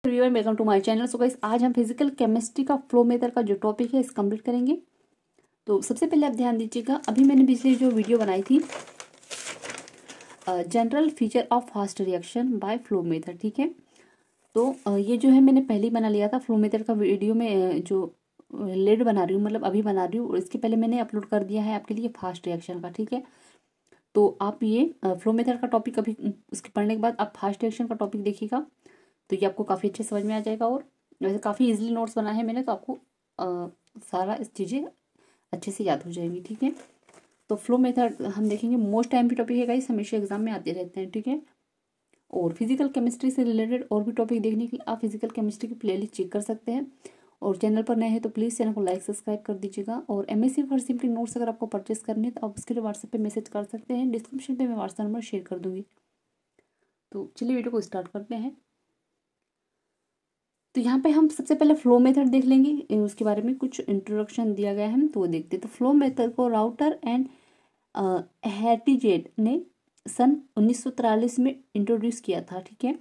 Welcome to my channel. So guys, आज हम physical chemistry का फ्लो मेथड का जो टॉपिक है इस कंप्लीट करेंगे। तो सबसे पहले आप ध्यान दीजिएगा, अभी मैंने पिछले जो वीडियो बनाई थी general feature of fast reaction by flow method, ठीक है। तो ये जो है मैंने पहले ही बना लिया था फ्लो मेथड का वीडियो में, जो लेट बना रही हूँ, मतलब अभी बना रही हूँ, और इसके पहले मैंने अपलोड कर दिया है आपके लिए फास्ट रिएक्शन का, ठीक है। तो आप ये फ्लो मेथड का टॉपिक अभी उसके पढ़ने के बाद आप फास्ट रिएक्शन का टॉपिक देखिएगा, तो ये आपको काफ़ी अच्छे समझ में आ जाएगा। और वैसे काफ़ी इजीली नोट्स बनाए हैं मैंने, तो आपको सारा इस चीज़ें अच्छे से याद हो जाएंगी, ठीक है। तो फ्लो मेथड हम देखेंगे, मोस्ट टाइम भी टॉपिक है गाइस, हमेशा एग्जाम में आते रहते हैं, ठीक है। और फिजिकल केमिस्ट्री से रिलेटेड और भी टॉपिक देखने के लिए आप फिजिकल केमिस्ट्री की प्लेलिस्ट चेक कर सकते हैं। और चैनल पर नए हैं तो प्लीज़ चैनल को लाइक सब्सक्राइब कर दीजिएगा। और एमएससी फर्स्ट सेम के नोट्स अगर आपको परचेस करने हैं तो आप उसके लिए व्हाट्सएप पे मैसेज कर सकते हैं, डिस्क्रिप्शन पे मैं व्हाट्सएप नंबर शेयर कर दूँगी। तो चलिए वीडियो को स्टार्ट करते हैं। तो यहाँ पे हम सबसे पहले फ्लो मेथड देख लेंगे, उसके बारे में कुछ इंट्रोडक्शन दिया गया है तो वो देखते हैं। तो फ्लो मेथड को राउटर एंड हैटिजेट ने सन 1943 में इंट्रोड्यूस किया था, ठीक है।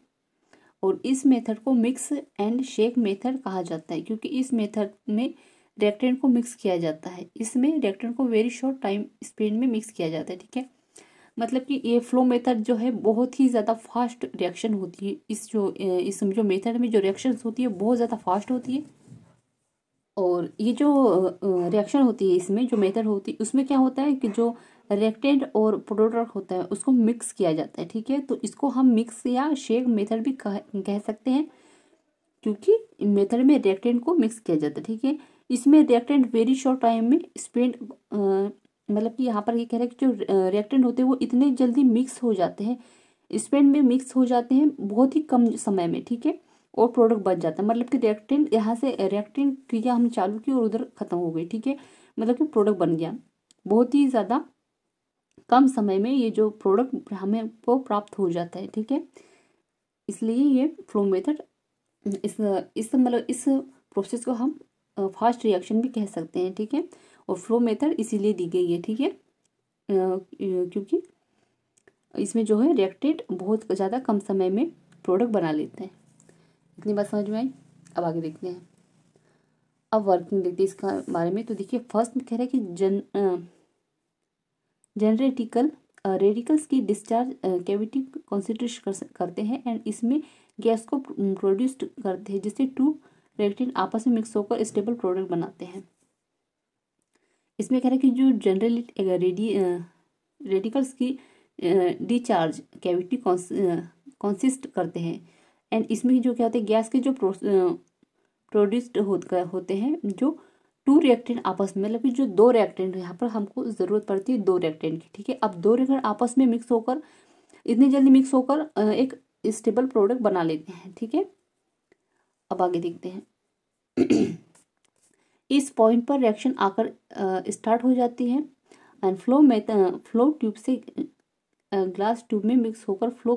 और इस मेथड को मिक्स एंड शेक मेथड कहा जाता है, क्योंकि इस मेथड में रिएक्टेंट को मिक्स किया जाता है। इसमें रिएक्टेंट को वेरी शॉर्ट टाइम स्पेन में मिक्स किया जाता है, ठीक है। मतलब कि ये फ्लो मेथड जो है बहुत ही ज़्यादा फास्ट रिएक्शन होती है। इस जो मेथड में जो रिएक्शन होती है बहुत ज़्यादा फास्ट होती है। और ये जो रिएक्शन होती है, इसमें जो मेथड होती है उसमें क्या होता है कि जो रिएक्टेंट और प्रोडक्ट होता है उसको मिक्स किया जाता है, ठीक है। तो इसको हम मिक्स या शेक मेथड भी कह सकते हैं, क्योंकि मेथड में रिएक्टेंट को मिक्स किया जाता है, ठीक है। इसमें रिएक्टेंट वेरी शॉर्ट टाइम में स्पेंड, मतलब कि यहाँ पर ये कह रहे हैं कि जो रिएक्टेंट होते हैं वो इतने जल्दी मिक्स हो जाते हैं, स्पेंड में मिक्स हो जाते हैं बहुत ही कम समय में, ठीक है। और प्रोडक्ट बच जाता है, मतलब कि रिएक्टेंट यहाँ से रिएक्टेंट क्रिया हम चालू की और उधर खत्म हो गई, ठीक है। मतलब कि प्रोडक्ट बन गया बहुत ही ज़्यादा कम समय में, ये जो प्रोडक्ट हमें वो प्राप्त हो जाता है, ठीक है। इसलिए ये फ्लो मेथड, इस प्रोसेस को हम फास्ट रिएक्शन भी कह सकते हैं, ठीक है। और फ्लो मेथड इसीलिए दी गई है, ठीक है, क्योंकि इसमें जो है रिएक्टेंट बहुत ज़्यादा कम समय में प्रोडक्ट बना लेते हैं। इतनी बात समझ में आई। अब आगे देखते हैं, अब वर्किंग देखते हैं इसका बारे में। तो देखिए, फर्स्ट में कह रहे हैं कि जनरेटिकल रेडिकल्स की डिस्चार्ज कैविटी कॉन्सेंट्रेट करते हैं एंड इसमें गैस को प्रोड्यूस करते हैं, जिससे टू रिएक्टेंट आपस में मिक्स होकर स्टेबल प्रोडक्ट बनाते हैं। इसमें कह रहे हैं कि जो जनरली रेडिकल्स की डिचार्ज कैविटी कंसिस्ट करते हैं एंड इसमें जो क्या होते हैं, गैस के जो प्रोड्यूस्ड होते हैं जो टू रिएक्टेंट आपस में, मतलब कि जो दो रिएक्टेंट, यहाँ पर हमको ज़रूरत पड़ती है दो रिएक्टेंट की, ठीक है। अब दो रिएक्टेंट आपस में मिक्स होकर इतनी जल्दी मिक्स होकर एक स्टेबल प्रोडक्ट बना लेते हैं, ठीक है। अब आगे देखते हैं। इस पॉइंट पर रिएक्शन आकर स्टार्ट हो जाती है एंड फ्लो ट्यूब से ग्लास ट्यूब में मिक्स होकर फ्लो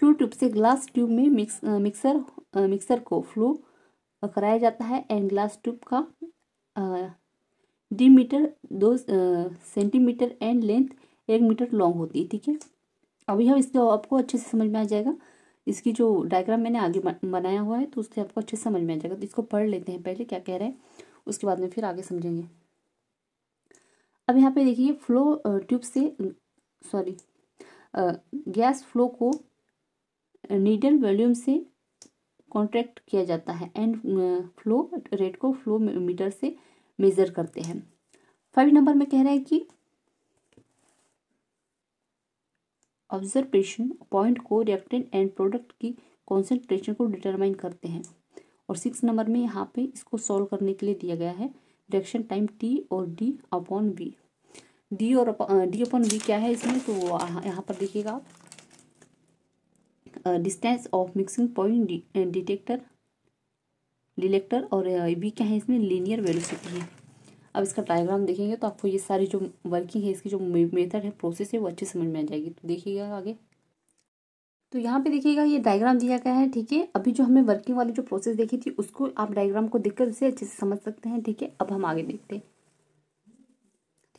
ट्यूब से ग्लास ट्यूब में मिक्सर को फ्लो कराया जाता है एंड ग्लास ट्यूब का diameter 2 centimetre and length 1 metre long होती है, ठीक है। अभी हम इसको आपको अच्छे से समझ में आ जाएगा। इसकी जो डायग्राम मैंने आगे बनाया हुआ है तो उससे आपको अच्छे से समझ में आ जाएगा। तो इसको पढ़ लेते हैं पहले क्या कह रहे हैं, उसके बाद में फिर आगे समझेंगे। अब यहाँ पे देखिए, फ्लो ट्यूब से गैस फ्लो को नीडल वॉल्यूम से कॉन्ट्रैक्ट किया जाता है एंड फ्लो रेट को फ्लो मीटर से मेजर करते हैं। 5 नंबर में कह रहा है कि ऑब्जर्वेशन पॉइंट को रिएक्टेंट एंड प्रोडक्ट की कॉन्सेंट्रेशन को डिटरमाइन करते हैं। और 6 नंबर में यहाँ पे इसको सॉल्व करने के लिए दिया गया है रिएक्शन टाइम टी और d upon v. D upon v क्या है इसमें, तो यहाँ पर देखिएगा आप, distance of mixing point detector और वी क्या है इसमें, लीनियर वेलोसिटी है। अब इसका डायग्राम देखेंगे तो आपको ये सारी जो वर्किंग है, इसकी जो मेथड है, प्रोसेस है, वो अच्छे समझ में आ जाएगी। तो देखिएगा आगे। तो यहाँ पे देखिएगा ये डायग्राम दिया गया है, ठीक है। अभी जो हमने वर्किंग वाली जो प्रोसेस देखी थी उसको आप डायग्राम को देखकर इसे अच्छे से समझ सकते हैं, ठीक है। अब हम आगे देखते हैं।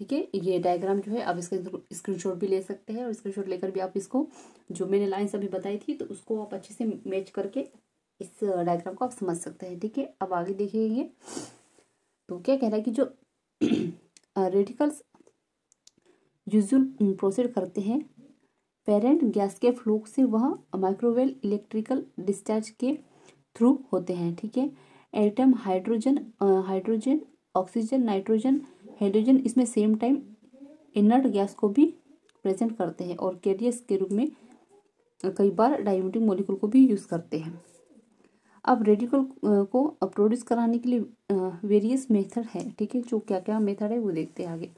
ठीक है, ये डायग्राम जो है आप इसका स्क्रीनशॉट भी ले सकते हैं और स्क्रीनशॉट लेकर भी आप इसको जो मैंने लाइन्स अभी बताई थी तो उसको आप अच्छे से मैच करके इस डायग्राम को आप समझ सकते हैं। ठीक है, अब आगे देखिए तो क्या कह रहा है कि जो रेडिकल्स यूजुअल प्रोसीड करते हैं पेरेंट गैस के फ्लो से, वह माइक्रोवेव इलेक्ट्रिकल डिस्चार्ज के थ्रू होते हैं। ठीक है, atom hydrogen oxygen nitrogen hydrogen इसमें सेम टाइम इनर्ट गैस को भी प्रेजेंट करते हैं और कैरियर्स के रूप में कई बार डायमेटिक मॉलिक्यूल को भी यूज करते हैं। अब रेडिकल को प्रोड्यूस कराने के लिए वेरियस मेथड है। ठीक है, जो क्या क्या मेथड है वो देखते हैं आगे।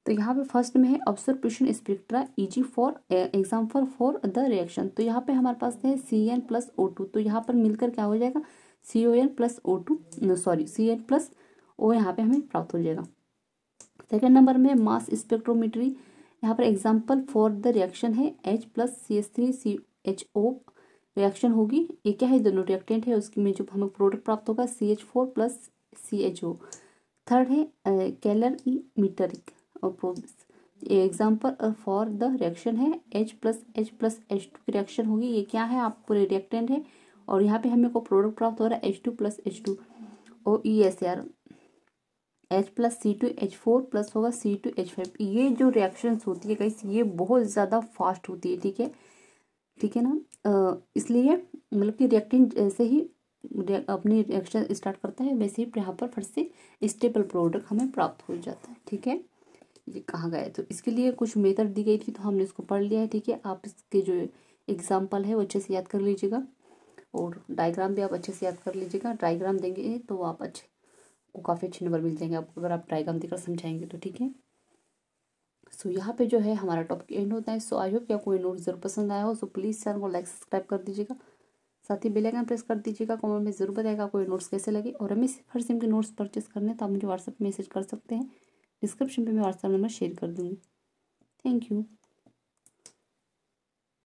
तो यहाँ पे फर्स्ट में है observation spectra easy for example for the reaction. तो यहाँ पे हमारे पास है CN+O2, तो यहाँ पर मिलकर क्या हो जाएगा CON+O2 सॉरी CN+O यहाँ पे हमें प्राप्त हो जाएगा। सेकेंड नंबर में मास स्पेक्ट्रोमेट्री, यहाँ पर एग्जाम्पल फॉर द रिएक्शन है H+CH3CHO रिएक्शन होगी। ये क्या है, दोनों रिएक्टेंट है, उसमें जो हमें प्रोडक्ट प्राप्त होगा CH4+CHO। थर्ड है कैलरीमीट्रिक और एग्जाम्पल फॉर द रिएक्शन है H+H+H2 की रिएक्शन होगी। ये क्या है, आप पूरे रिएक्टेंट है और यहाँ पे हमें को प्रोडक्ट प्राप्त हो रहा है H2+H2 और ESR H+C2H4 प्लस होगा C2H5। ये जो रिएक्शंस होती है गाइस ये बहुत ज़्यादा फास्ट होती है। ठीक है, ठीक है ना, इसलिए मतलब कि रिएक्टेंट जैसे ही अपनी रिएक्शन स्टार्ट करता है वैसे ही यहाँ पर फिर से स्टेबल प्रोडक्ट हमें प्राप्त हो जाता है। ठीक है, ये कहाँ गया, तो इसके लिए कुछ मेथड दी गई थी तो हमने इसको पढ़ लिया है। ठीक है, आप इसके जो एग्जाम्पल है वो अच्छे से याद कर लीजिएगा और डायग्राम भी आप अच्छे से याद कर लीजिएगा। डायग्राम देंगे तो आप अच्छे को काफ़ी अच्छे नंबर मिल जाएंगे आपको अगर आप डायग्राम देकर समझाएंगे तो। ठीक है, सो यहाँ पे जो है हमारा टॉपिक एंड होता है। सो आई होप कि आपको ये नोट जरूर पसंद आया हो। सो प्लीज़ चैनल को लाइक सब्सक्राइब कर दीजिएगा, साथ ही बेल आइकन प्रेस कर दीजिएगा। कमेंट में जरूर बताइएगा आपको ये नोट्स कैसे लगे और हमें हर सेम के नोट्स परचेस करने तो आप मुझे व्हाट्सएप मैसेज कर सकते हैं। डिस्क्रिप्शन पे मैं व्हाट्सएप नंबर शेयर कर दूँगी। Thank you.